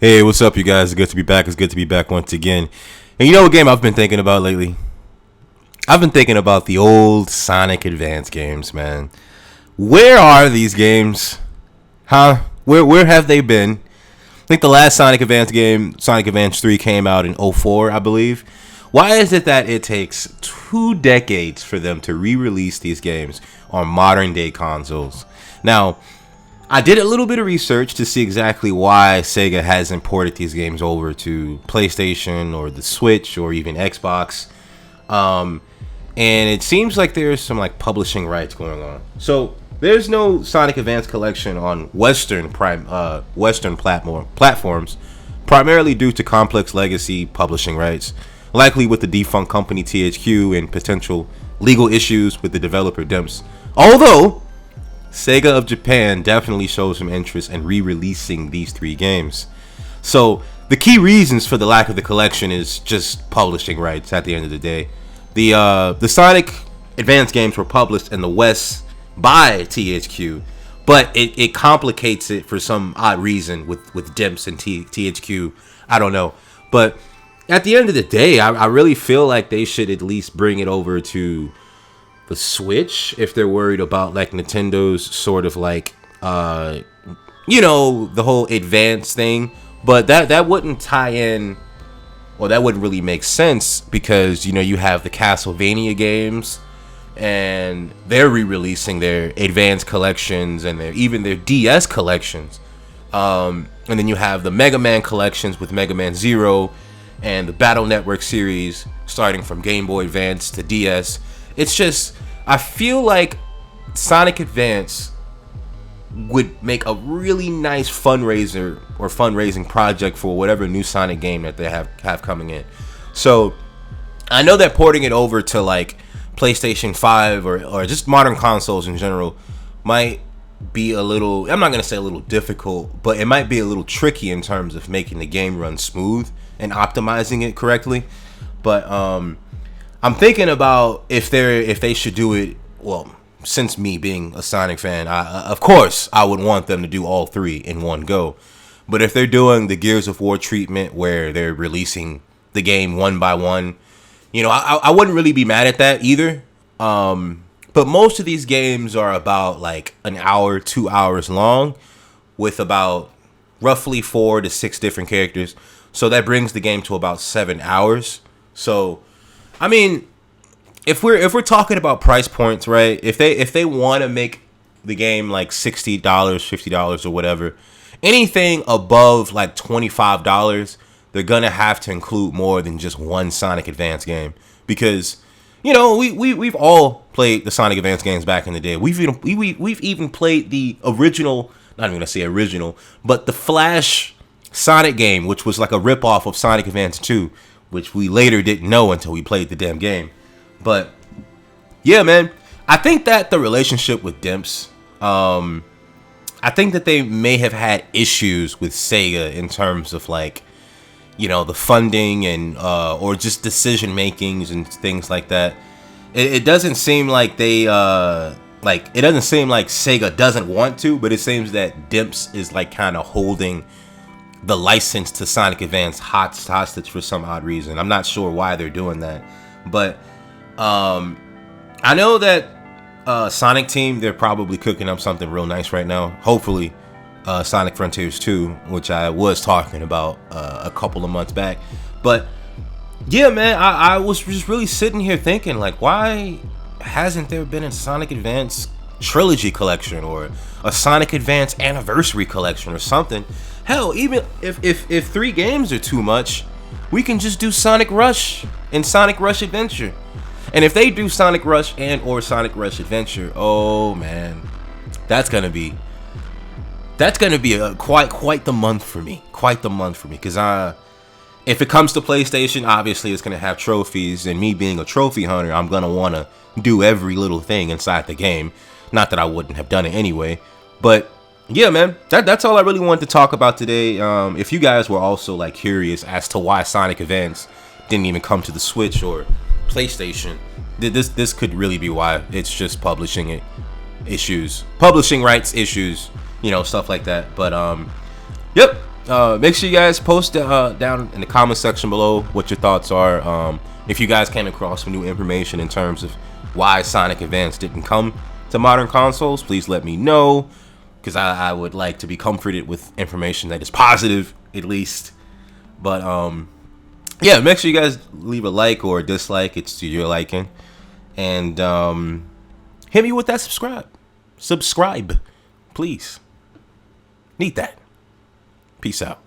Hey, what's up, you guys? It's good to be back. It's good to be back once again. And you know what game I've been thinking about lately? I've been thinking about the old Sonic Advance games, man. Where are these games? Huh? Where have they been? I think the last Sonic Advance game, Sonic Advance 3, came out in '04, I believe. Why is it that it takes 2 decades for them to re-release these games on modern-day consoles? Now, I did a little bit of research to see exactly why Sega hasn't ported these games over to PlayStation or the Switch or even Xbox. And it seems like there's some like publishing rights going on. So there's no Sonic Advance collection on Western platforms, primarily due to complex legacy publishing rights, likely with the defunct company THQ and potential legal issues with the developer Dimps. Although Sega of Japan definitely shows some interest in re-releasing these 3 games. So the key reasons for the lack of the collection is just publishing rights at the end of the day. The Sonic Advance games were published in the West by THQ, but it complicates it for some odd reason with Dimps and THQ. I don't know. But at the end of the day, I really feel like they should at least bring it over to the Switch if they're worried about like Nintendo's sort of like the whole Advance thing. But that wouldn't tie in, or that wouldn't really make sense, because you have the Castlevania games and they're re-releasing their Advance collections and even their DS collections, and then you have the Mega Man collections with Mega Man Zero and the Battle Network series starting from Game Boy Advance to DS. It's just, I feel like Sonic Advance would make a really nice fundraising project for whatever new Sonic game that they have coming in. So I know that porting it over to like PlayStation 5 or just modern consoles in general might be a little, I'm not going to say a little difficult, but it might be a little tricky in terms of making the game run smooth and optimizing it correctly. But I'm thinking about if they should do it. Well, since me being a Sonic fan, of course I would want them to do all 3 in one go. But if they're doing the Gears of War treatment where they're releasing the game one by one, I wouldn't really be mad at that either. But most of these games are about like an hour, 2 hours long, with about roughly 4 to 6 different characters. So that brings the game to about 7 hours. So, I mean, if we're talking about price points, right? If they want to make the game like $60, $50 or whatever, anything above like $25, they're gonna have to include more than just one Sonic Advance game, because we've all played the Sonic Advance games back in the day. We've even played the original, not even gonna say original, but the Flash Sonic game, which was like a ripoff of Sonic Advance 2, which we later didn't know until we played the damn game. But yeah, man, I think that the relationship with Dimps, I think that they may have had issues with Sega in terms of like, the funding and or just decision makings and things like that. It doesn't seem like it doesn't seem like Sega doesn't want to, but it seems that Dimps is like kind of holding the license to Sonic Advance hostage for some odd reason. I'm not sure why they're doing that, but I know that Sonic Team, they're probably cooking up something real nice right now. Hopefully Sonic Frontiers 2, which I was talking about a couple of months back. But yeah, man, I was just really sitting here thinking, like, why hasn't there been a Sonic Advance Trilogy collection or a Sonic Advance Anniversary collection or something? Hell, even if 3 games are too much, we can just do Sonic Rush and Sonic Rush Adventure. And if they do Sonic Rush and or Sonic Rush Adventure, oh man, that's gonna be quite the month for me. Because if it comes to PlayStation, obviously it's gonna have trophies, and me being a trophy hunter, I'm gonna wanna do every little thing inside the game. Not that I wouldn't have done it anyway, but yeah, man, that's all I really wanted to talk about today. If you guys were also like curious as to why Sonic Advance didn't even come to the Switch or PlayStation, this could really be why. It's just publishing rights issues, stuff like that. But yep, Make sure you guys post down in the comment section below what your thoughts are. If you guys came across some new information in terms of why Sonic Advance didn't come to modern consoles, please let me know, because I would like to be comforted with information that is positive, at least. But yeah, make sure you guys leave a like or a dislike. It's to your liking. And hit me with that subscribe, please. Need that. Peace out.